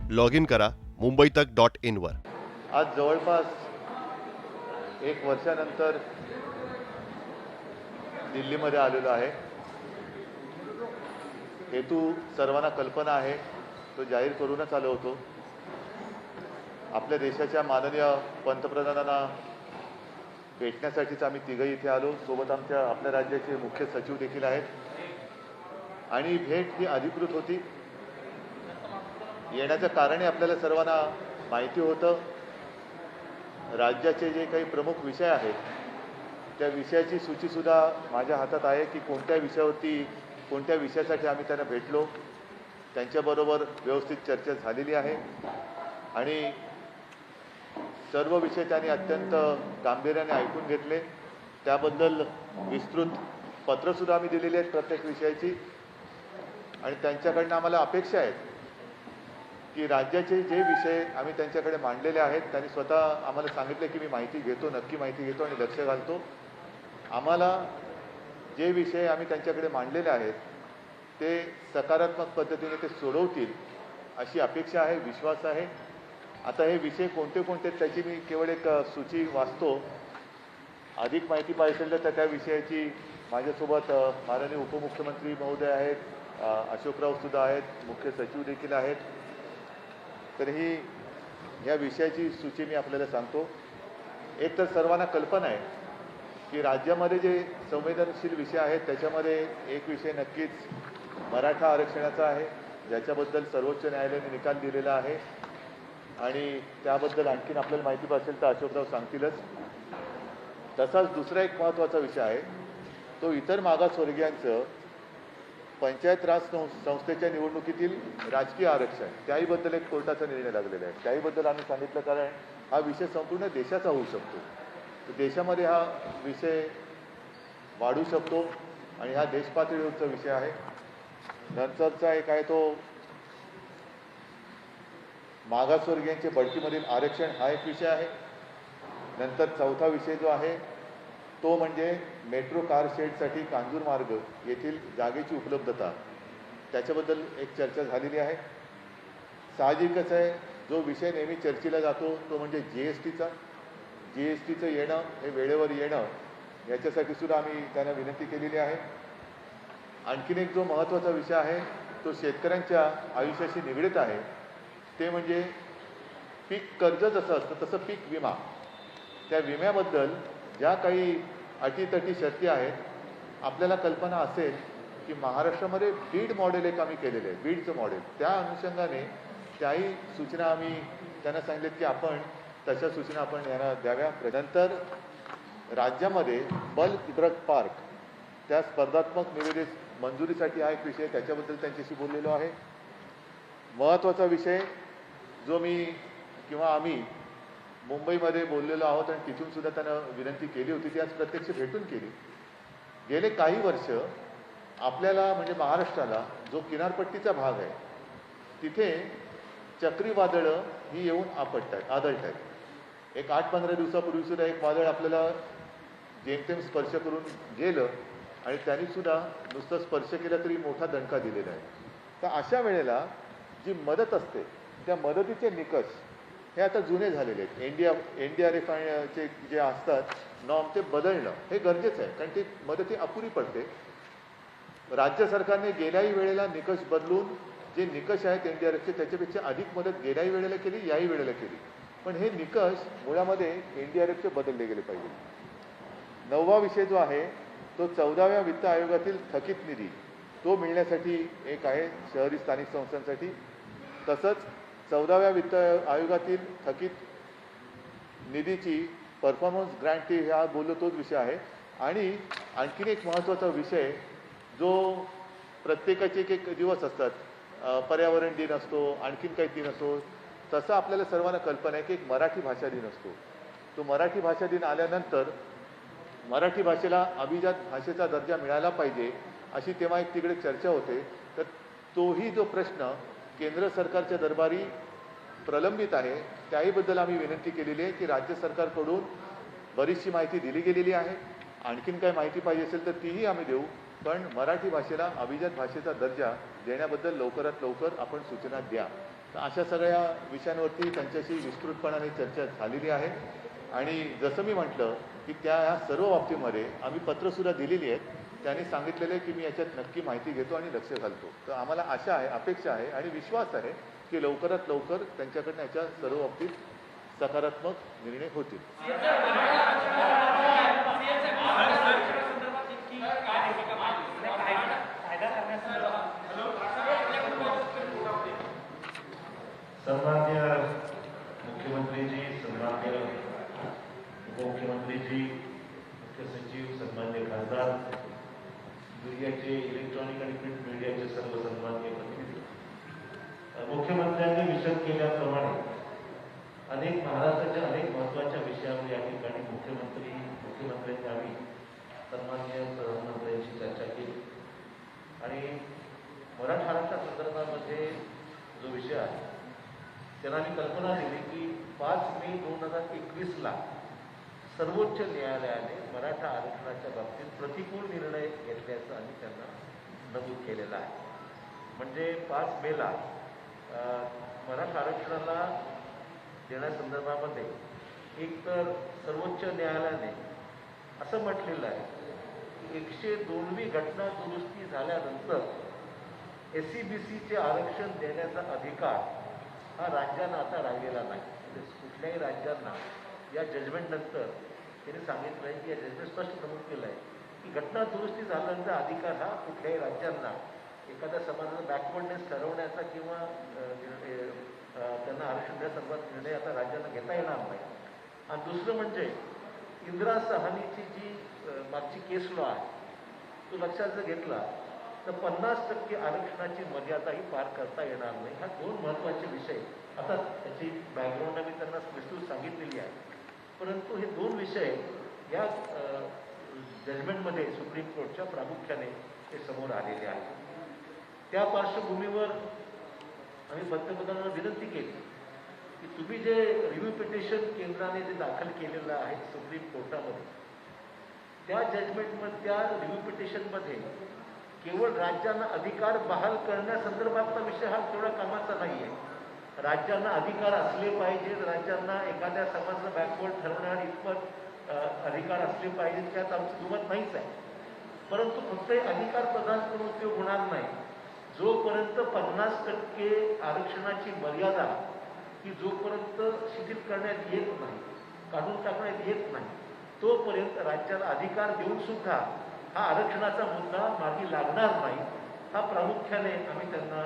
Log in करा मुंबईतक.in वर। आज जवळपास 1 वर्षानंतर दिल्लीमध्ये आलेलो आहे। हेतू सर्वांना कल्पना आहे, तो जाहीर करूनच आलो होतो। आपल्या देशाच्या माननीय पंतप्रधानांना भेटण्यासाठीच आम्ही तिघही इथे आलो। सोबत आपल्या राज्याचे मुख्य सचिव देखील आहेत आणि भेट ही अधिकृत होती। येण्याचं कारणही आपल्याला सर्वांना माहिती होतं। राज्याचे जे काही प्रमुख विषय आहेत त्या विषयाची सूचीसुद्धा माझ्या हातात आहे की कोणत्या विषयावरती कोणत्या विषयासाठी आम्ही त्यांना भेटलो। त्यांच्याबरोबर व्यवस्थित चर्चा झालेली आहे आणि सर्व विषय त्यांनी अत्यंत गांभीर्याने ऐकून घेतले। त्याबद्दल विस्तृत पत्रसुद्धा आम्ही दिलेली आहेत प्रत्येक विषयाची आणि त्यांच्याकडनं आम्हाला अपेक्षा आहेत की राज्याचे जे विषय आम्ही त्यांच्याकडे मांडलेले आहेत त्यांनी स्वतः आम्हाला सांगितले की मी माहिती घेतो, नक्की माहिती घेतो आणि लक्ष घालतो। आम्हाला जे विषय आम्ही त्यांच्याकडे मांडलेले आहेत ते सकारात्मक पद्धतीने ते सोडवतील अशी अपेक्षा आहे, विश्वास आहे। आता हे विषय कोणते कोणते त्याची मी केवळ एक सूची वाचतो। अधिक माहिती पाहिजे तर त्या विषयाची माझ्यासोबत माननीय उपमुख्यमंत्री महोदय आहेत, अशोकरावसुद्धा आहेत, मुख्य सचिव देखील आहेत। तर ही या विषयाची सूची मी आपल्याला सांगतो। एक तर सर्वांना कल्पना आहे की राज्यामध्ये जे संवेदनशील विषय आहेत त्याच्यामध्ये एक विषय नक्कीच मराठा आरक्षणाचा आहे, ज्याच्याबद्दल सर्वोच्च न्यायालयाने निकाल दिलेला आहे आणि त्याबद्दल आणखीन आपल्याला माहिती असेल तर अशोकराव सांगतीलच। तसाच दुसरा एक महत्त्वाचा विषय आहे तो इतर मागासवर्गीयांचं पंचायत राज संस्थेच्या निवडणुकीतील राजकीय आरक्षण त्याहीबद्दल एक कोर्टाचा निर्णय लागलेला आहे। त्याहीबद्दल आम्ही सांगितलं कारण हा विषय संपूर्ण देशाचा होऊ शकतो। तर देशामध्ये हा विषय वाढू शकतो आणि हा देशपातळीवरचा विषय आहे। नंतरचा एक आहे तो मागासवर्गीयांचे बढतीमधील आरक्षण हा एक विषय आहे। नंतर चौथा विषय जो आहे तो म्हणजे मेट्रो कार शेडसाठी कांजूरमार्ग येथील जागेची उपलब्धता, त्याच्याबद्दल एक चर्चा झालेली आहे। साहजिकच आहे जो विषय नेहमी चर्चेला जातो तो म्हणजे जीएसटीचं येणं, हे वेळेवर येणं, याच्यासाठी सुद्धा आम्ही त्यांना विनंती केलेली आहे। आणखीन एक जो महत्त्वाचा विषय आहे तो शेतकऱ्यांच्या आयुष्याशी निगडीत आहे, ते म्हणजे पीक कर्ज जसं असतं तसं पीक विमा। त्या विम्याबद्दल ज्या काही अटीतटी शर्ती आहेत, आपल्याला कल्पना असेल की महाराष्ट्रामध्ये बीड मॉडेल एक आम्ही केलेलं आहे, बीडचं मॉडेल। त्या अनुषंगाने त्याही सूचना आम्ही त्यांना सांगितलेत की आपण तशा सूचना आपण यांना द्याव्या। नंतर राज्यामध्ये बल्क ड्रग पार्क त्या स्पर्धात्मक निविदेस मंजुरीसाठी हा एक विषय, त्याच्याबद्दल त्यांच्याशी बोललेलो आहे। महत्त्वाचा विषय जो मी किंवा आम्ही मुंबईमध्ये बोललेलो आहोत आणि तिथून सुद्धा त्यांना विनंती केली होती ती आज प्रत्यक्ष भेटून केली। गेले काही वर्ष आपल्याला म्हणजे महाराष्ट्राला जो किनारपट्टीचा भाग आहे तिथे चक्रीवादळं ही येऊन आदळत आहेत। एक 8-15 दिवसापूर्वी सुद्धा एक वादळ आपल्याला जेमतेम स्पर्श करून गेलं आणि त्यांनी सुद्धा नुसतं स्पर्श केला तरी मोठा दणका दिलेला आहे। तर अशा वेळेला जी मदत असते त्या मदतीचे निकष हे आता जुने झालेले आहेत। NDRF चे जे असतात नॉर्म ते बदलणं हे गरजेचं आहे, कारण ती मदत ही अपुरी पडते। राज्य सरकारने गेल्याही वेळेला निकष बदलून जे निकष आहेत NDRFचे त्याच्यापेक्षा अधिक मदत गेल्याही वेळेला केली, याही वेळेला केली, पण हे निकष मुळामध्ये NDRFचे बदलले गेले पाहिजे। 9वा विषय जो आहे तो 14व्या वित्त आयोगातील थकीत निधी तो मिळण्यासाठी एक आहे शहरी स्थानिक संस्थांसाठी। तसंच 14व्या वित्त आयोगातील थकीत निधीची परफॉर्मन्स ग्रँटी हा बोललो तोच विषय आहे। आणि आणखीन एक महत्त्वाचा विषय जो प्रत्येकाचे एक दिवस असतात, पर्यावरण दिन असतो, आणखीन काही दिन असतो, तसं आपल्याला सर्वांना कल्पना आहे की एक मराठी भाषा दिन असतो। तो मराठी भाषा दिन आल्यानंतर मराठी भाषेला अभिजात भाषेचा दर्जा मिळाला पाहिजे अशी तेव्हा एक तिकडे चर्चा होते। तर तोही जो प्रश्न केंद्र सरकारच्या दरबारी प्रलंबित आहे त्याहीबद्दल आम्ही विनंती केलेली आहे की राज्य सरकारकडून बरीचशी माहिती दिली गेलेली आहे, आणखीन काय माहिती पाहिजे असेल तर तीही आम्ही देऊ, पण मराठी भाषेला अभिजात भाषेचा दर्जा देण्याबद्दल लवकरात लवकर आपण सूचना द्या. तर अशा सगळ्या विषयांवरती त्यांच्याशी विस्तृतपणाने चर्चा झालेली आहे. आणि जसं मी म्हटलं की ह्या सर्व बाबतीमध्ये आम्ही पत्रसुद्धा दिलेली आहेत. त्यांनी सांगितलेलं आहे की मी याच्यात नक्की माहिती घेतो आणि लक्ष घालतो. तर आम्हाला आशा आहे, अपेक्षा आहे आणि विश्वास आहे की लवकरात लवकर त्यांच्याकडनं याच्या सर्व बाबतीत सकारात्मक निर्णय होतील. सन्मान्य मुख्यमंत्री जी, सन्मान्य उपमुख्यमंत्री जी, मुख्य सचिव, सन्मान्य खासदार, मीडियाचे, इलेक्ट्रॉनिक आणि प्रिंट मीडियाचे सर्व सन्मान्य प्रतिनिधी, मुख्यमंत्र्यांनी विषद केल्याप्रमाणे महाराष्ट्राच्या अनेक महत्त्वाच्या विषयावर या ठिकाणी मुख्यमंत्र्यांनी आम्ही सन्मान्य प्रधानमंत्र्यांशी चर्चा केली आणि मराठा आरक्षणा संदर्भामध्ये जो विषय आहे त्यांना आम्ही कल्पना दिली की 5 मे 2021ला सर्वोच्च न्यायालयाने मराठा आरक्षणाच्या बाबतीत प्रतिकूल निर्णय घेतल्याचं आम्ही त्यांना नमूद केलेलं आहे. म्हणजे 5 मेला मराठा आरक्षणाला देण्यासंदर्भामध्ये एकतर सर्वोच्च न्यायालयाने असं म्हटलेलं आहे की 102वी घटना दुरुस्ती झाल्यानंतर SC-BCचे आरक्षण देण्याचा अधिकार हा राज्यांना आता राहिलेला नाही. म्हणजे कुठल्याही राज्यांना या जजमेंटनंतर त्यांनी सांगितलं आहे की या जजमेंट स्पष्ट नमूद केलं आहे की घटना दुरुस्ती झाल्यानंतर अधिकार हा कुठल्याही राज्यांना एखाद्या समाजाचा बॅकवर्डनेस ठरवण्याचा किंवा त्यांना आरक्षण देण्यासंदर्भात निर्णय आता राज्यांना घेता येणार नाही. आणि दुसरं म्हणजे इंदिरा सहानीची जी मागची केस लॉ आहे तो लक्षात जर घेतला तर 50% आरक्षणाची मर्यादाही पार करता येणार नाही. हा 2 महत्त्वाचे विषय. आता त्याची बॅकग्राऊंड मी त्यांना विस्तृत सांगितलेली आहे, परंतु हे 2 विषय या जजमेंटमध्ये सुप्रीम कोर्टच्या प्रामुख्याने ते समोर आलेले आहेत. त्या पार्श्वभूमीवर आम्ही पंतप्रधानांना विनंती केली की तुम्ही जे रिव्ह्यू पिटिशन केंद्राने जे दाखल केलेलं आहे सुप्रीम कोर्टामध्ये त्या जजमेंटमध्ये त्या रिव्ह्यू पिटिशनमध्ये केवळ राज्यांना अधिकार बहाल करण्यासंदर्भातला विषय हा तेवढा कामाचा नाही आहे. राज्यांना अधिकार असले पाहिजेत, राज्यांना एखाद्या समाजाचं बॅकवर्ड ठरवण्यावर इतपत अधिकार असले पाहिजेत त्यात आमचं दुमत नाहीच आहे. परंतु फक्त अधिकार प्रदान करून उपयोग होणार नाही. जोपर्यंत 50% आरक्षणाची मर्यादा ही जोपर्यंत शिथिल करण्यात येत नाही, काढून टाकण्यात येत नाही, तोपर्यंत राज्याला अधिकार देऊन सुद्धा हा आरक्षणाचा मुद्दा मार्गी लागणार नाही. हा प्रामुख्याने आम्ही त्यांना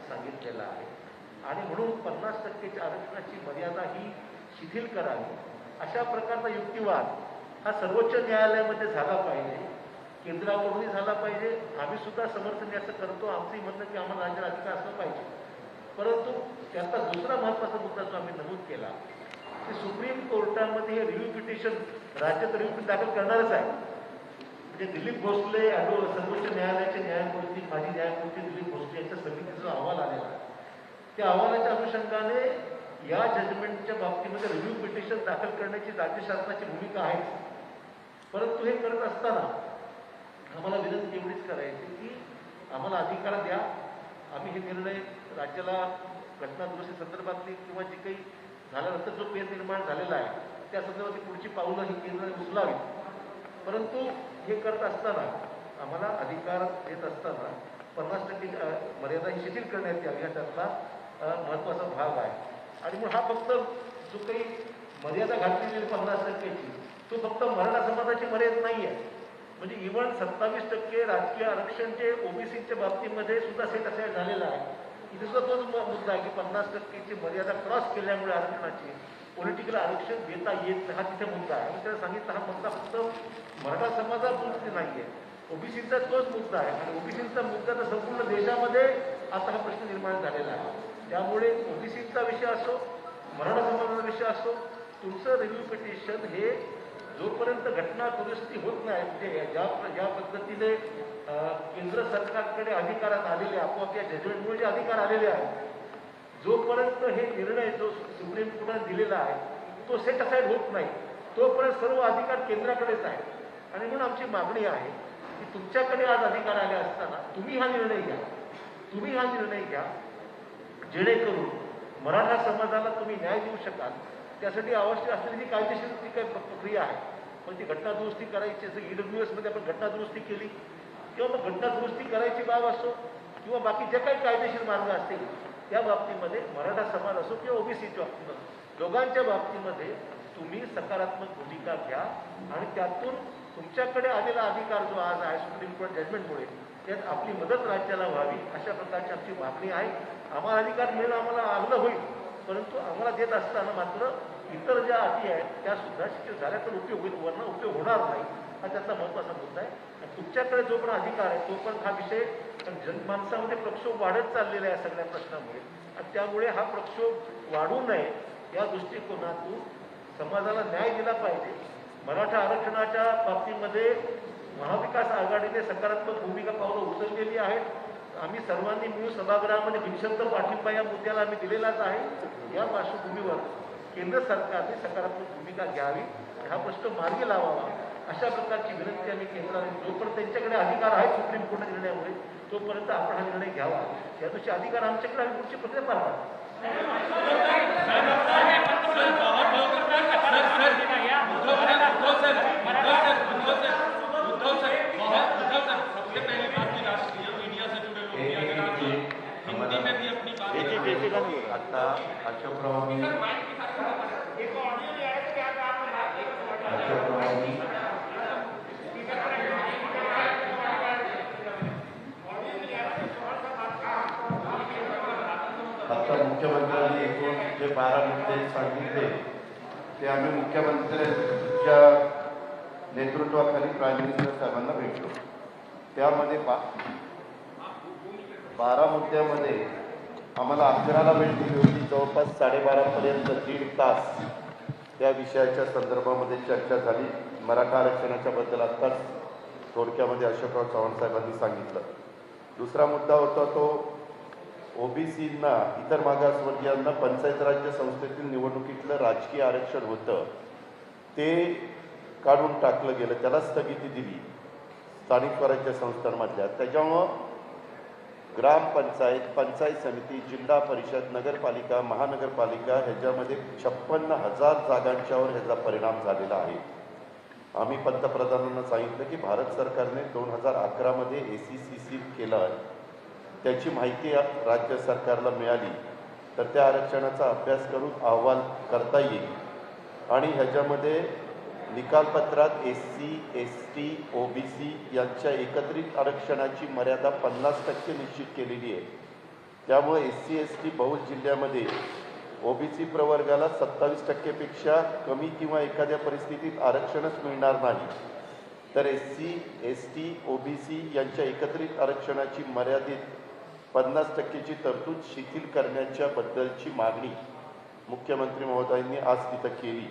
सांगितलेला आहे. आणि म्हणून 50% आरक्षणाची मर्यादा ही शिथिल करावी अशा प्रकारचा युक्तिवाद हा सर्वोच्च न्यायालयामध्ये झाला पाहिजे, केंद्राकडूनही झाला पाहिजे. आम्ही सुद्धा समर्थन याचं करतो. आमचंही म्हणणं की आम्हाला राज्याला अधिकार असला पाहिजे. परंतु त्याचा दुसरा महत्त्वाचा मुद्दा जो आम्ही नमूद केला की सुप्रीम कोर्टामध्ये हे रिव्ह्यू पिटिशन राज्यात रिव्ह्यू दाखल करणारच आहे. म्हणजे दिलीप भोसले सर्वोच्च न्यायालयाचे न्यायमूर्ती, माजी न्यायमूर्ती दिलीप भोसले यांच्या समितीचा जो अहवाल आलेला आहे त्या अहवालाच्या अनुषंगाने या जजमेंटच्या बाबतीमध्ये रिव्ह्यू पिटिशन दाखल करण्याची राज्य शासनाची भूमिका आहे. परंतु हे करत असताना आम्हाला विनंती एवढीच करायची की आम्हाला अधिकार द्या. आम्ही हे निर्णय राज्याला घटना दुरुस्ती संदर्भातली किंवा जे काही झाल्यानंतर जो पेर निर्माण झालेला आहे त्या संदर्भातली पुढची पावलं ही केंद्राने उचलावीत. परंतु हे करत असताना आम्हाला अधिकार देत असताना 50% मर्यादा ही शिथिल करण्यात यावी हा त्यातला महत्त्वाचा भाग आहे. आणि मग हा फक्त जो काही मर्यादा घातलेली 50%ची तो फक्त मराठा समाजाची मर्यादा नाही आहे. म्हणजे इव्हन 27% राजकीय आरक्षण जे ओबीसीच्या बाबतीमध्ये सुद्धा सेट असायला झालेलं आहे. इथे सुद्धा तोच मुद्दा आहे की 50%ची मर्यादा क्रॉस केल्यामुळे आरक्षणाची पॉलिटिकल आरक्षण देता येत नाही हा तिथे मुद्दा आहे. मी त्याला सांगितलं हा मुद्दा फक्त मराठा समाजापुरती नाही आहे, ओबीसीचा तोच मुद्दा आहे. आणि ओबीसीचा मुद्दा तर संपूर्ण देशामध्ये आता हा प्रश्न निर्माण झालेला आहे. त्यामुळे ओबीसीचा विषय असो, मराठा समाजाचा विषय असो, तुमचं रिव्ह्यू पिटिशन हे जोपर्यंत घटना दुरुस्ती होत नाही, म्हणजे ज्या पद्धतीने केंद्र सरकारकडे अधिकारात आलेले आपोआप या जजमेंटमुळे जे अधिकार आलेले आहेत, जोपर्यंत हे निर्णय जो सुप्रीम कोर्टाने दिलेला आहे तो सेट असाईड होत नाही तोपर्यंत सर्व अधिकार केंद्राकडेच आहे. आणि म्हणून आमची मागणी आहे की तुमच्याकडे आज अधिकार आले असताना तुम्ही हा निर्णय घ्या. तुम्ही हा निर्णय घ्या जेणेकरून मराठा समाजाला तुम्ही न्याय देऊ शकाल. त्यासाठी आवश्यक असलेली जी कायदेशीर जी काही प्रक्रिया आहे, पण ती घटना दुरुस्ती करायची, जसं EWS मध्ये आपण घटना दुरुस्ती केली, किंवा मग घटना दुरुस्ती करायची बाब असो किंवा बाकी जे काही कायदेशीर मार्ग असतील त्या बाबतीमध्ये मराठा समाज असो किंवा ओबीसीच्या बाबतीमध्ये दोघांच्या बाबतीमध्ये तुम्ही सकारात्मक भूमिका घ्या आणि त्यातून तुमच्याकडे आलेला अधिकार जो आज आहे सुप्रीम कोर्ट जजमेंटमुळे त्यात आपली मदत राज्याला व्हावी अशा प्रकारची आमची मागणी आहे. आम्हाला अधिकार मिळणं आम्हाला आग्रह होईल, परंतु आम्हाला देत असताना मात्र इतर ज्या अटी आहेत त्या सुद्धा शिथिल झाल्या तर उपयोग होईल, वरनं उपयोग होणार नाही हा त्याचा महत्त्वाचा मुद्दा आहे. आणि तुमच्याकडे जो पण अधिकार आहे तो पण हा विषय जनमानसामध्ये प्रक्षोभ वाढत चाललेला आहे सगळ्या प्रश्नामुळे, आणि त्यामुळे हा प्रक्षोभ वाढू नये या दृष्टिकोनातून समाजाला न्याय दिला पाहिजे. मराठा आरक्षणाच्या बाबतीमध्ये महाविकास आघाडीने सकारात्मक भूमिका पावलं उचललेली आहेत. आम्ही सर्वांनी मिळून सभागृहामध्ये बिनशर्त पाठिंबा या मुद्द्याला आम्ही दिलेलाच आहे. या पार्श्वभूमीवर केंद्र सरकारने सकारात्मक भूमिका घ्यावी, हा प्रश्न मार्गी लावावा अशा प्रकारची विनंती आम्ही केंद्राने, जोपर्यंत त्यांच्याकडे अधिकार आहे सुप्रीम कोर्ट निर्णयामुळे तोपर्यंत आपण हा निर्णय घ्यावा. या दिवशी अधिकार आमच्याकडे आम्ही पुढची प्रक्रिया पार पाडू. आता अशोकरावांनी आता मुख्यमंत्र्यांनी एकूण जे 12 मुद्दे सांगितले ते आम्ही मुख्यमंत्र्यांच्या नेतृत्वाखाली प्राईम मिनिस्टर साहेबांना भेटलो. त्यामध्ये 12 मुद्द्यामध्ये आम्हाला 11ला वेळ दिली होती. जवळपास 12:30पर्यंत 1.5 तास त्या विषयाच्या संदर्भामध्ये चर्चा झाली. मराठा आरक्षणाच्या बद्दल आत्ताच थोडक्यामध्ये अशोकराव चव्हाण साहेबांनी सांगितलं. दुसरा मुद्दा होता तो ओबीसींना, इतर मागासवर्गीयांना पंचायत राज्य संस्थेतील निवडणुकीतलं राजकीय आरक्षण होतं ते काढून टाकलं गेलं, त्याला स्थगिती दिली स्थानिक स्वराज्य संस्थांमधल्या. त्याच्यामुळं ग्रामपंचायत, पंचायत समिती, जिल्हा परिषद, नगरपालिका, महानगरपालिका ह्याच्यामध्ये 56,000 जागांच्यावर ह्याचा परिणाम झालेला आहे. आम्ही पंतप्रधानांना सांगितलं की भारत सरकारने 2011मध्ये ACCC केलं, त्याची माहिती राज्य सरकारला मिळाली तर त्या आरक्षणाचा अभ्यास करून अहवाल करता येईल. आणि ह्याच्यामध्ये निकालपत्रात SC, ST, OBC यांच्या एकत्रित आरक्षणाची मर्यादा 50% निश्चित केलेली आहे. त्यामुळे SC, ST बहुल जिल्ह्यामध्ये OBC प्रवर्गाला 27% कमी किंवा एखाद्या परिस्थितीत आरक्षणच मिळणार नाही. तर SC, ST, OBC यांच्या एकत्रित आरक्षणाची मर्यादित 50%ची तरतूद शिथिल करण्याच्या बद्दलची मागणी मुख्यमंत्री महोदयांनी आज तिथं केली.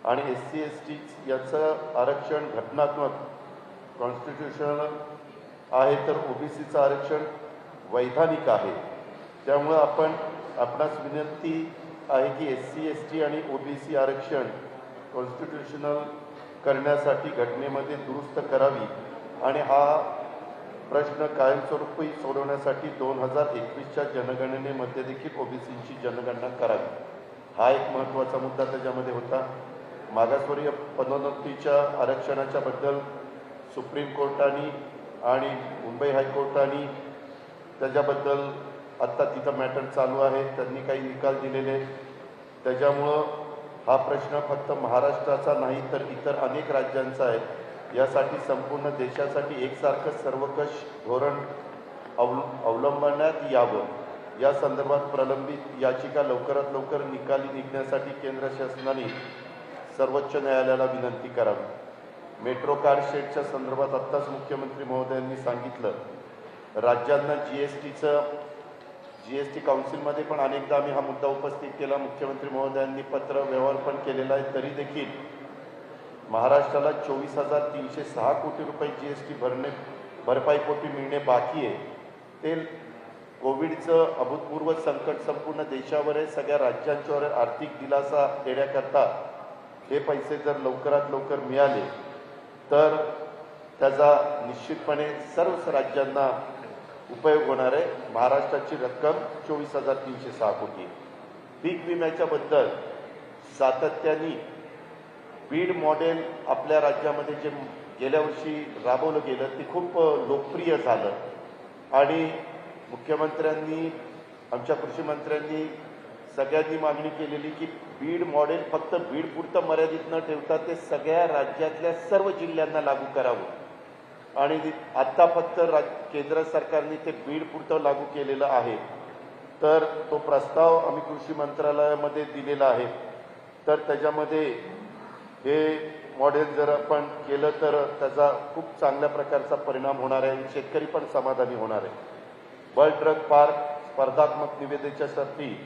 आणि SC, ST याचं आरक्षण घटनात्मक कॉन्स्टिट्यूशनल आहे तर OBCचं आरक्षण वैधानिक आहे. त्यामुळं आपणास विनंती आहे की SC, ST आणि OBC आरक्षण कॉन्स्टिट्यूशनल करण्यासाठी घटनेमध्ये दुरुस्त करावी आणि हा प्रश्न कायमस्वरूपी सोडवण्यासाठी 2021च्या जनगणनेमध्ये देखील OBCची जनगणना करावी. हा एक महत्त्वाचा मुद्दा त्याच्यामध्ये होता. मागासवर्गीय पदोन्नतीच्या आरक्षणाच्या बद्दल सुप्रीम कोर्टाने आणि मुंबई हायकोर्टाने त्याच्याबद्दल आत्ता तिथं मॅटर चालू आहे, त्यांनी काही निकाल दिलेले. त्याच्यामुळं हा प्रश्न फक्त महाराष्ट्राचा नाही तर इतर अनेक राज्यांचा आहे. यासाठी संपूर्ण देशासाठी एकसारखं सर्वकष धोरण अवलंबण्यात यावं. या संदर्भात प्रलंबित याचिका लवकरात लवकर निकाली निघण्यासाठी केंद्र शासनाने सर्वोच्च न्यायालयाला विनंती करावी. मेट्रो कार शेडच्या संदर्भात आत्ताच मुख्यमंत्री महोदयांनी सांगितलं, राज्यांना GST काउन्सिलमध्ये पण अनेकदा आम्ही हा मुद्दा उपस्थित केला. मुख्यमंत्री महोदयांनी पत्र व्यवहार पण केलेला आहे. तरी देखील महाराष्ट्राला 24,306 कोटी रुपये GST भरपाईपोटी मिळणे बाकी आहे. ते कोविडचं अभूतपूर्व संकट संपूर्ण देशावर आहे, सगळ्या राज्यांच्यावर आर्थिक दिलासा देण्याकरता हे पैसे जर लवकरात लवकर मिळाले तर त्याचा निश्चितपणे सर्वच राज्यांना उपयोग होणार आहे. महाराष्ट्राची रक्कम 24,306 कोटी. पीक विम्याच्या बद्दल सातत्याने बीड मॉडेल आपल्या राज्यामध्ये जे गेल्या वर्षी राबवलं गेलं ते खूप लोकप्रिय झालं आणि मुख्यमंत्र्यांनी, आमच्या कृषी मंत्र्यांनी सगळ्यांनी मागणी केलेली की बीड मॉडेल फक्त बीडपुरतं मर्यादित न ठेवता ते सगळ्या राज्यातल्या सर्व जिल्ह्यांना लागू करावं आणि आत्ता फक्त केंद्र सरकारने ते बीडपुरतं लागू केलेलं आहे. तर तो प्रस्ताव आम्ही कृषी मंत्रालयामध्ये दिलेला आहे. तर त्याच्यामध्ये हे मॉडेल जर आपण केलं तर त्याचा खूप चांगल्या प्रकारचा परिणाम होणार आहे. शेतकरी पण समाधानी होणार आहे. बल्क ड्रग पार्क स्पर्धात्मक निविदेच्यासाठी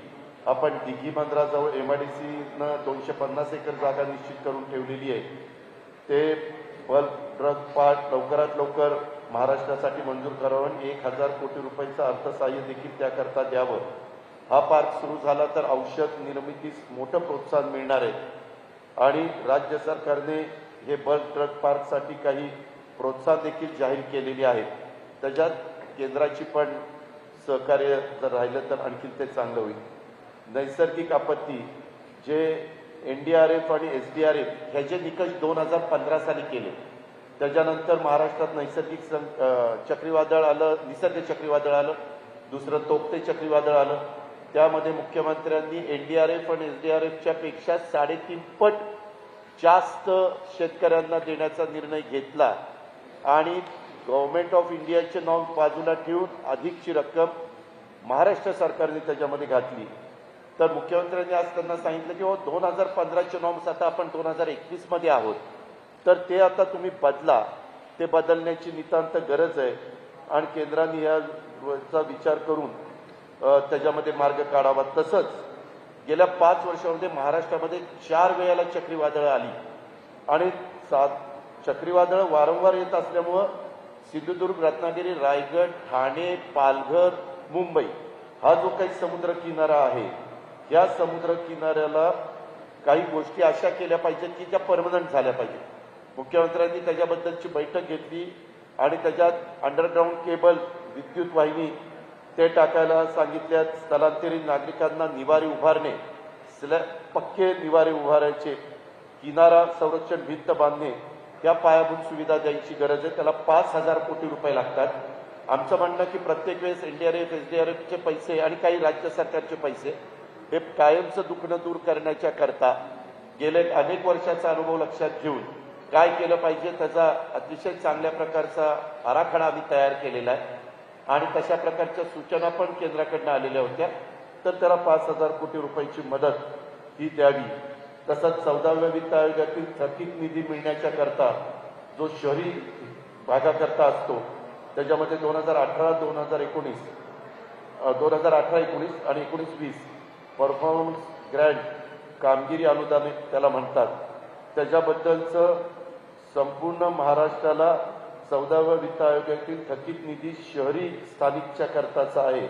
आपण दिघी बंदराजवळ MIDCनं 250 एकर जागा निश्चित करून ठेवलेली आहे. ते बल्क ड्रग पार्क लवकरात लवकर महाराष्ट्रासाठी मंजूर करावं. 1,000 कोटी रुपयाचं अर्थसहाय्य देखील त्याकरता द्यावं. हा पार्क सुरू झाला तर औषध निर्मितीस मोठं प्रोत्साहन मिळणार आहे आणि राज्य सरकारने हे बल्क ड्रग पार्कसाठी काही प्रोत्साहन देखील जाहीर केलेली आहेत. त्याच्यात केंद्राची पण सहकार्य जर राहिलं तर आणखी ते चांगलं होईल. नैसर्गिक आपत्ती जे NDRF आणि SDRF ह्या जे निकष 2015 साली केले, त्याच्यानंतर महाराष्ट्रात नैसर्गिक चक्रीवादळ आलं, निसर्ग चक्रीवादळ आलं, दुसरं तोक्ते चक्रीवादळ आलं. त्यामध्ये मुख्यमंत्र्यांनी NDRF आणि SDRFच्या पेक्षा 3.5 पट जास्त शेतकऱ्यांना देण्याचा निर्णय घेतला आणि गव्हर्नमेंट ऑफ इंडियाचे नॉर्म बाजूला ठेवून अधिकची रक्कम महाराष्ट्र सरकारने त्याच्यामध्ये घातली. तर मुख्यमंत्र्यांनी आज त्यांना सांगितलं की 2015चे नॉर्म्स आता आपण 2021 मध्ये आहोत, तर ते आता तुम्ही बदला. ते बदलण्याची नितांत गरज आहे आणि केंद्राने याचा विचार करून त्याच्यामध्ये मार्ग काढावा. तसंच गेल्या 5 वर्षामध्ये महाराष्ट्रामध्ये 4 वेळेला चक्रीवादळं आली आणि चक्रीवादळं वारंवार येत असल्यामुळं सिंधुदुर्ग, रत्नागिरी, रायगड, ठाणे, पालघर, मुंबई हा जो काही समुद्र किनारा आहे, या समुद्र किनाऱ्याला काही गोष्टी अशा केल्या पाहिजेत की त्या परमनंट झाल्या पाहिजेत. मुख्यमंत्र्यांनी त्याच्याबद्दलची बैठक घेतली आणि त्याच्यात अंडरग्राऊंड केबल, विद्युत वाहिनी ते टाकायला सांगितल्यात. स्थलांतरित नागरिकांना निवारे उभारणे, पक्के निवारे उभारायचे, किनारा संरक्षण भिंत बांधणे, त्या पायाभूत सुविधा द्यायची गरज आहे. त्याला 5,000 कोटी रुपये लागतात. आमचं म्हणणं की प्रत्येक वेळेस NDRF, SDRFचे पैसे आणि काही राज्य सरकारचे पैसे हे कायमचं दुखणं दूर करण्याच्या करता गेले अनेक वर्षाचा अनुभव लक्षात घेऊन काय केलं पाहिजे त्याचा अतिशय चांगल्या प्रकारचा आराखडा आम्ही तयार केलेला आहे आणि तशा प्रकारच्या सूचना पण केंद्राकडनं आलेल्या होत्या. तर त्याला 5,000 कोटी रुपयाची मदत ही द्यावी. तसंच 14व्या वित्त आयोगातील थकीत निधी मिळण्याच्या करता जो शहरी भागाकरता असतो त्याच्यामध्ये 2018-19 आणि 19-20 परफॉर्मन्स ग्रँट कामगिरी अनुदान त्याला म्हणतात, त्याच्याबद्दलचं संपूर्ण महाराष्ट्राला 14व्या वित्त आयोगातील थकीत निधी शहरी स्थानिकच्या करताचा आहे.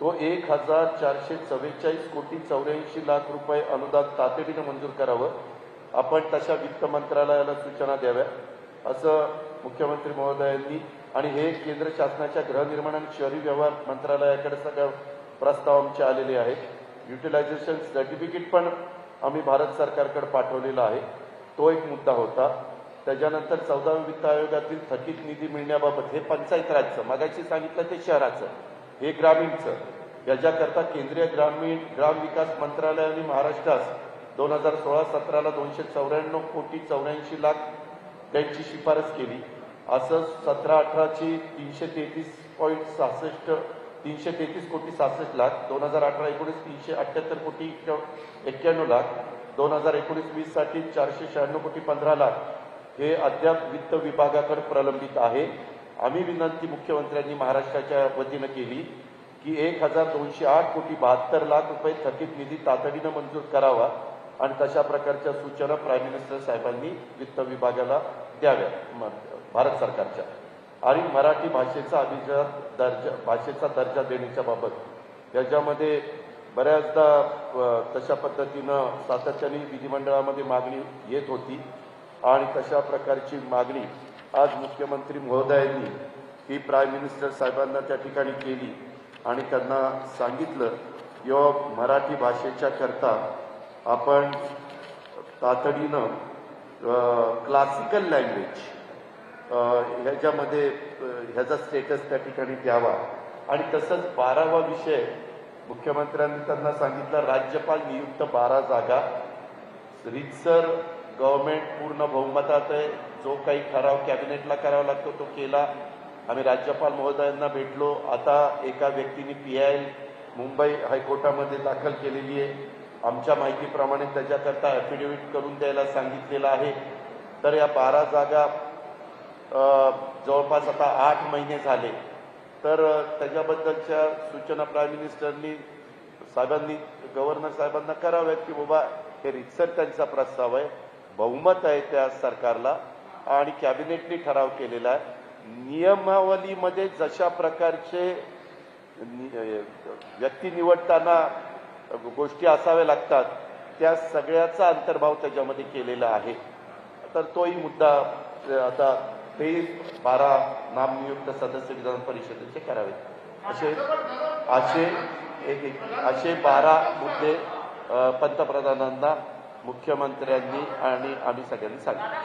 तो 1,444 कोटी 84 लाख रुपये अनुदान तातडीनं मंजूर करावं. आपण तशा वित्त मंत्रालयाला सूचना द्याव्या असं मुख्यमंत्री महोदयांनी आणि हे केंद्र शासनाच्या गृहनिर्माण आणि शहरी व्यवहार मंत्रालयाकडे सगळं प्रस्ताव आमचे आलेले आहेत. युटिलायझेशन सर्टिफिकेट पण आम्ही भारत सरकारकडे पाठवलेला आहे. तो एक मुद्दा होता. त्याच्यानंतर 14व्या वित्त आयोगातील थकीत निधी मिळण्याबाबत हे पंचायत राजचं, मागाशी सांगितलं ते शहराचं, हे ग्रामीणचं, याच्याकरता केंद्रीय ग्राम विकास मंत्रालयाने महाराष्ट्रास 2016-17ला 294 कोटी 84 लाख त्यांची शिफारस केली. असं 17-18ची 333 कोटी 66 लाख, 2018-19 378 कोटी 91 लाख, 2019-20 साठी 496 कोटी 15 लाख हे अद्याप वित्त विभागाकडे प्रलंबित आहे. आम्ही विनंती मुख्यमंत्र्यांनी महाराष्ट्राच्या वतीनं केली की 1,208 कोटी 72 लाख रुपये थकीत निधी तातडीनं मंजूर करावा आणि तशा प्रकारच्या सूचना प्राईम मिनिस्टर साहेबांनी वित्त विभागाला द्याव्या भारत सरकारच्या. आणि मराठी भाषेचा भाषेचा दर्जा देण्याच्या बाबत याच्यामध्ये बऱ्याचदा तशा पद्धतीनं सातत्याने विधिमंडळामध्ये मागणी येत होती आणि तशा प्रकारची मागणी आज मुख्यमंत्री महोदयांनी ही प्राईम मिनिस्टर साहेबांना त्या ठिकाणी केली आणि त्यांना सांगितलं की मराठी भाषेच्या करता आपण तातडीनं क्लासिकल लँग्वेज ह्याच्यामध्ये ह्याचा स्टेटस त्या ठिकाणी द्यावा. आणि तसंच 12वा विषय मुख्यमंत्र्यांनी त्यांना सांगितलं, राज्यपाल नियुक्त 12 जागा, रीतसर गव्हर्नमेंट पूर्ण बहुमतात आहे, जो काही ठराव कॅबिनेटला करावा लागतो तो केला. आम्ही राज्यपाल महोदयांना भेटलो. आता एका व्यक्तीने PIL मुंबई हायकोर्टामध्ये दाखल केलेली आहे. आमच्या माहितीप्रमाणे त्याच्याकरता ॲफिडेव्हिट करून द्यायला सांगितलेलं आहे. तर या 12 जागा जवळपास आता 8 महिने झाले. तर त्याच्याबद्दलच्या सूचना प्राईम मिनिस्टरनी साहेबांनी गव्हर्नर साहेबांना कराव्यात की बाबा हे रितसर त्यांचा प्रस्ताव आहे, बहुमत आहे त्या सरकारला आणि कॅबिनेटने ठराव केलेला आहे. नियमावलीमध्ये जशा प्रकारचे व्यक्ती निवडताना गोष्टी असाव्या लागतात त्या सगळ्याचा अंतर्भाव त्याच्यामध्ये केलेला आहे. तर तोही मुद्दा आता ते 12 नामनियुक्त सदस्य विधान परिषदेचे करावेत. असे 12 मुद्दे पंतप्रधानांना मुख्यमंत्र्यांनी आणि आम्ही सगळ्यांनी सांगितले.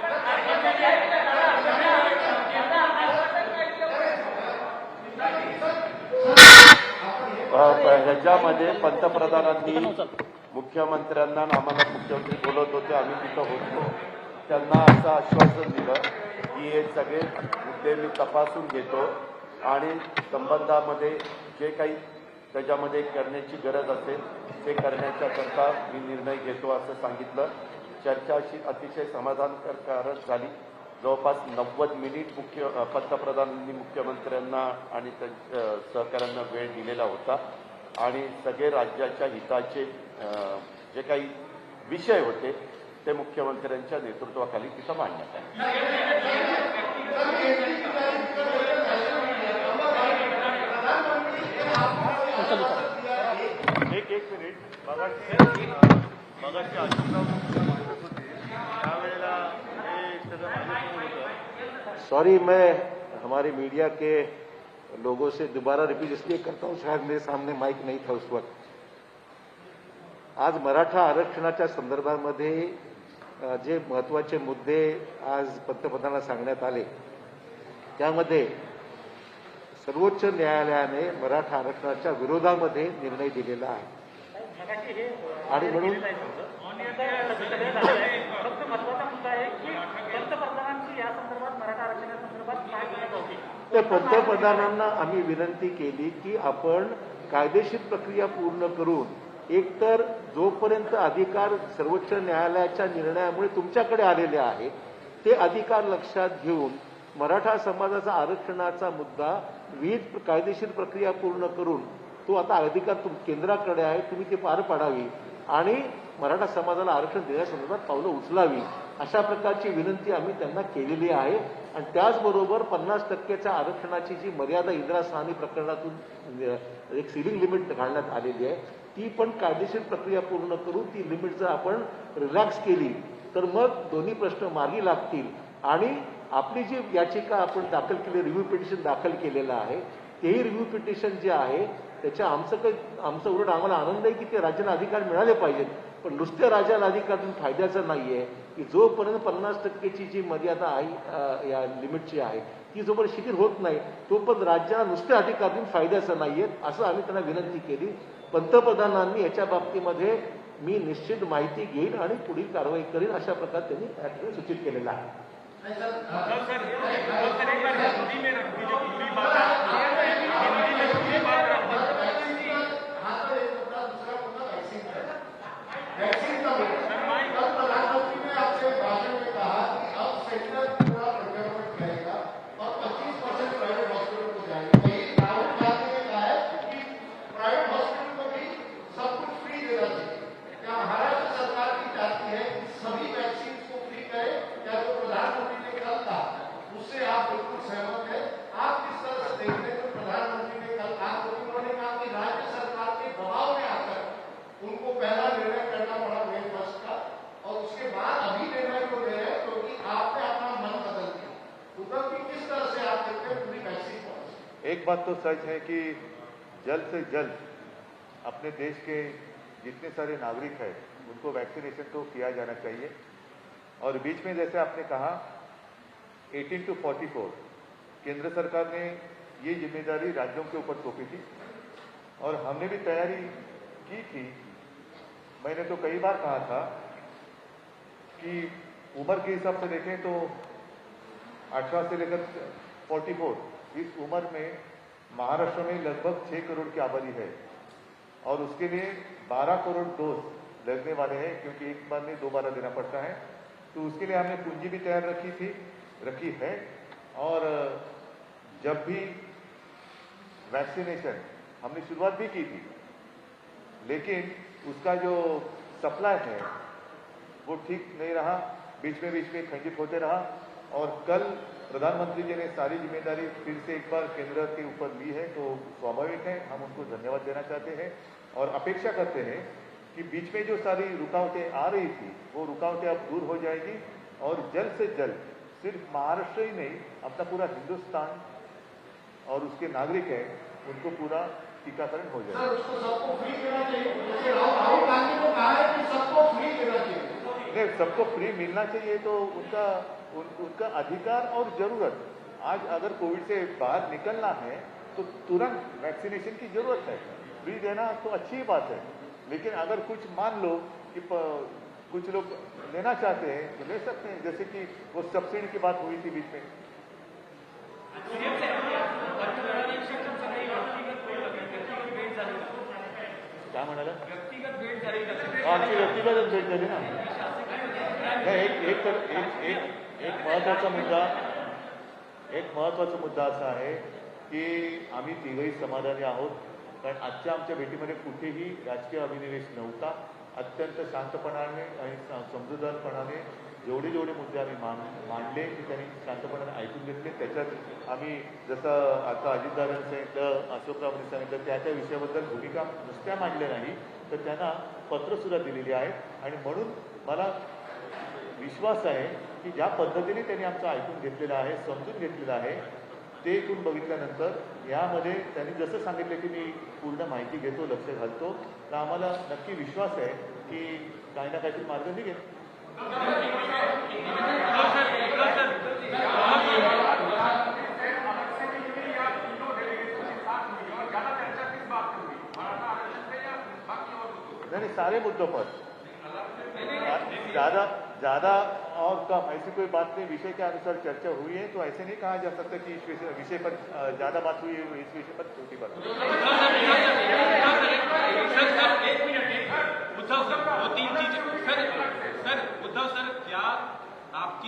ह्याच्यामध्ये पंतप्रधानांनी मुख्यमंत्र्यांना आम्हाला मुख्यमंत्री बोलत होते, आम्ही तिथं होतो, त्यांना असं आश्वासन दिलं की हे सगळे मुद्दे मी तपासून घेतो आणि संबंधामध्ये जे काही त्याच्यामध्ये करण्याची गरज असेल ते करण्याच्या करता मी निर्णय घेतो असं सांगितलं. चर्चा अशी अतिशय समाधानकारक झाली. जवळपास 90 मिनिट पंतप्रधानांनी मुख्यमंत्र्यांना आणि त्यांच्या सहकाऱ्यांना वेळ दिलेला होता आणि सगळे राज्याच्या हिताचे जे काही विषय होते ते मुख्यमंत्र्यांच्या नेतृत्वाखाली तिथं मांडण्यात आले. एक मिनिट मगाशी अजितराव बोलत होते त्यावेळेला हे सगळं माझ्यासमोर होतं. सॉरी, मैं हमारे मीडिया के लोगों से दोबारा रिपीट इसलिए करता हूं, शायद मेरे सामने माइक नहीं था उस वक्त. आज मराठा आरक्षणाच्या संदर्भामध्ये जे महत्त्वाचे मुद्दे आज पंतप्रधानांना सांगण्यात आले त्यामध्ये सर्वोच्च न्यायालयाने मराठा आरक्षणाच्या विरोधामध्ये निर्णय दिलेला आहे. आणि म्हणून फक्त महत्वाचा मुद्दा आहे की पंतप्रधानांची या संदर्भात मराठा आरक्षणासंदर्भात काय भूमिका होती. तर पंतप्रधानांना आम्ही विनंती केली की आपण कायदेशीर प्रक्रिया पूर्ण करून एकतर जोपर्यंत अधिकार सर्वोच्च न्यायालयाच्या निर्णयामुळे तुमच्याकडे आलेले आहे ते अधिकार लक्षात घेऊन मराठा समाजाचा आरक्षणाचा मुद्दा विविध कायदेशीर प्रक्रिया पूर्ण करून तो आता अधिकार केंद्राकडे आहे, तुम्ही ते पार पाडावी आणि मराठा समाजाला आरक्षण देण्यासंदर्भात पावलं उचलावी अशा प्रकारची विनंती आम्ही त्यांना केलेली आहे. आणि त्याचबरोबर 50% आरक्षणाची जी मर्यादा इंदिरा साहनी प्रकरणातून एक सिलिंग लिमिट घालण्यात आलेली आहे ती पण कायदेशीर प्रक्रिया पूर्ण करून ती लिमिट जर आपण रिलॅक्स केली तर मग दोन्ही प्रश्न मार्गी लागतील. आणि आपली जी याचिका आपण दाखल केली, रिव्ह्यू पिटिशन दाखल केलेलं आहे, तेही रिव्ह्यू पिटिशन जे आहे त्याच्या आमचं उलट आम्हाला आनंद आहे की ते राज्याला अधिकार मिळाले पाहिजेत. पण नुसत्या राज्याला अधिकार देऊन फायद्याचं नाहीये की जोपर्यंत 50%ची जी मर्यादा आहे या लिमिटची आहे ती जोपर्यंत शिथिल होत नाही तोपर्यंत राज्याला नुसते अधिकार देऊन फायद्याचं नाहीये असं आम्ही त्यांना विनंती केली. पंतप्रधानांनी याच्या बाबतीमध्ये मी निश्चित माहिती घेईन आणि पुढील कारवाई करीन अशा प्रकारे त्यांनी सूचित केलेलं आहे. उससे आप बिल्कुल सहमत हैं. आप किस तरह से देखते हैं बात तो सच है कि जल्द से जल्द अपने देश के जितने सारे नागरिक हैं उनको वैक्सीनेशन तो किया जाना चाहिए। और बीच में जैसे आपने कहा 18 to 44 केंद्र सरकार ने ये जिम्मेदारी राज्यों के ऊपर सौंपी थी और हमने भी तैयारी की थी। मैंने तो कई बार कहा था कि उम्र के हिसाब से देखें तो 18 से लेकर 44 इस उम्र में महाराष्ट्र में लगभग 6 करोड़ की आबादी है और उसके लिए 12 करोड़ डोज लगने वाले हैं, क्योंकि एक बार में 2 बार देना पड़ता है। तो उसके लिए हमने पूंजी भी तैयार रखी है। और जब भी वैक्सीनेशन हमने शुरुआत भी की थी, लेकिन उसका जो सप्लाई है वो ठीक नहीं रहा, बीच में खंडित होते रहा। और कल प्रधानमंत्री जी ने सारी जिम्मेदारी फिर से एक बार केंद्र के ऊपर ली है, तो स्वाभाविक है हम उनको धन्यवाद देना चाहते हैं और अपेक्षा करते हैं कि बीच में जो सारी रुकावटें आ रही थी वो रुकावटें अब दूर हो जाएगी और जल्द से जल्द सिर्फ महाराष्ट्र ही नहीं, अपना पूरा हिंदुस्तान और उसके नागरिक हैं उनको पूरा टीकाकरण हो जाएगा। उसको सबको फ्री देना चाहिए, जैसे राहुल गांधी को कहा है कि सबको फ्री देना चाहिए। नहीं, सबको फ्री मिलना चाहिए तो उनका अधिकार और जरूरत। आज अगर कोविड से बाहर निकलना है तो तुरंत वैक्सीनेशन की जरूरत है। फ्री देना तो अच्छी बात है, लेकिन अगर कुछ मान लो कि कुछ लोग लेना चाहते हैं तो ले सकते हैं, जैसे कि वो सब्सिडी की बात हुई थी बीच में। क्या म्हणाला? आमची व्यक्तिगत भेट झाली ना। एक महत्वाचा मुद्दा असा आहे की आम्ही तिघही समाधानी आहोत, कारण आजच्या आमच्या भेटीमध्ये कुठेही राजकीय अभिनिवेश नव्हता। अत्यंत शांतपणाने आणि समजूतदारपणाने जेवढे मुद्दे आम्ही मांडले ते त्यांनी शांतपणाने ऐकून घेतले। त्याच्यात आम्ही जसं आता अजितदादांनी सांगितलं, अशोकरावांनी सांगितलं, त्या विषयाबद्दल भूमिका नुसत्या मांडल्या नाही तर त्यांना पत्रसुद्धा दिलेली आहेत। आणि म्हणून मला विश्वास आहे की ज्या पद्धतीने त्यांनी आमचं ऐकून घेतलेलं आहे, समजून घेतलेलं आहे, ते ऐकून बघितल्यानंतर यामध्ये त्यांनी जसं सांगितलं की मी पूर्ण माहिती घेतो, लक्ष घालतो, तर आम्हाला नक्की विश्वास आहे की काही ना काहीतरी मार्ग निघेल। नहीं, सारे मुद्दों पर ज़्यादा और कम ऐसी कोई बात नहीं, विषय के अनुसार चर्चा हुई है, तो ऐसे नहीं कहा जा सकता कि इस विषय पर ज़्यादा बात हुई है, इस विषय पर छोटी बात हुई। उद्धव सर, क्या आप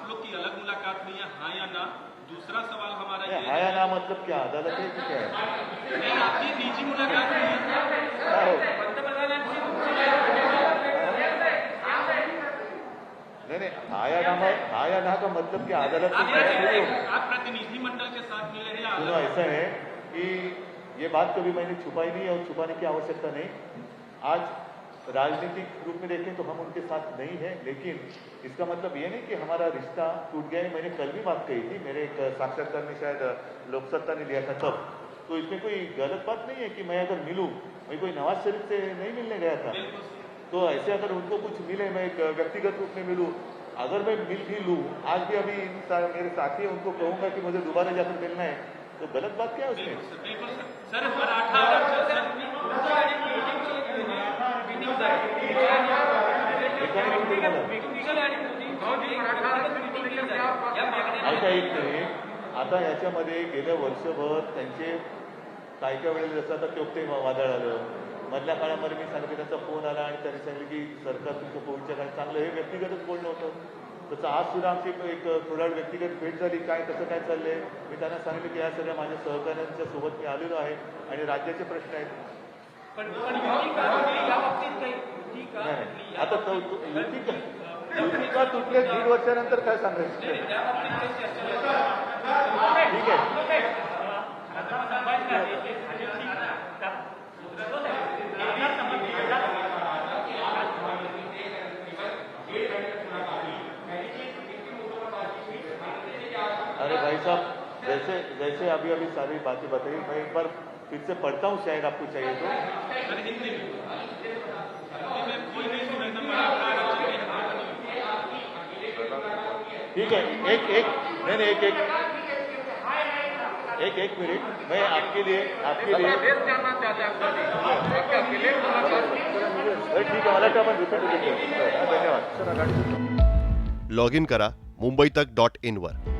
लोग की अलग मुलाकात हुई है, हाँ या ना? दूसरा सवाल हमारा ये हाँ या ना मतलब क्या, अदालत है कि क्या है? नहीं, आपकी निजी मुलाकात हुई है नहीं, हाँ या ना का मतलब क्या, अदालत आप प्रतिनिधि मंडल के साथ मिले हैं? सुनो, ऐसा है कि ये बात कभी मैंने छुपाई नहीं और छुपाने की आवश्यकता नहीं। आज राजनीतिक रूप में देखें तो हम उनके साथ नहीं है, लेकिन इसका मतलब ये नहीं कि हमारा रिश्ता टूट गया है। मैंने कल भी बात कही थी, मेरे एक साक्षात्कार में शायद लोकसत्ता ने लिया था तब, तो इसमें कोई गलत बात नहीं है कि मैं अगर मिलूँ, मैं कोई नवाज शरीफ से नहीं मिलने गया था, तो ऐसे अगर उनको कुछ मिले, मैं एक व्यक्तिगत रूप में मिलूँ, अगर मैं मिल भी लूँ, आज भी अभी मेरे साथी है उनको कहूँगा कि मुझे दोबारा जाकर मिलना है, तो गलत बात क्या है उसमें? बिल्कुल सर, मराठा ऐका एक नाही, आता याच्यामध्ये गेल्या वर्षभर त्यांचे काही वेळेला जसं आता टोपते वादळ आलं, मधल्या काळामध्ये मी सांगितलं त्यांचा फोन आला आणि त्यांनी सांगितलं की सरकार तुमचं कोविडच्या काळात चांगलं, हे व्यक्तिगतच बोलणं होतं। तसं आज सुद्धा आमची एक थोडा व्यक्तिगत भेट झाली, काय कसं काय चाललंय, मी त्यांना सांगितलं की या सगळ्या माझ्या सहकाऱ्यांच्या सोबत मी आलेलो आहे आणि राज्याचे प्रश्न आहेत। नाही, आता युती का तुटले 1.5 वर्षानंतर काय सांगायचं? ठीक आहे, अरे भाई साहब, जैसे जैसे अभी अभी सारी बातें बताई, मैं एक बार फिर से पढ़ता हूँ, शायद आपको चाहिए तो। सर हिंदी में कोई नहीं सुनेगा मराठा आरक्षण की। ठीक है, एक मिनट, मैं आपके लिए जानना चाहते हैं ठीक आहे, मला वाटतं आपण रिपीट. धन्यवाद. लॉग इन करा मुंबईतक.in वर.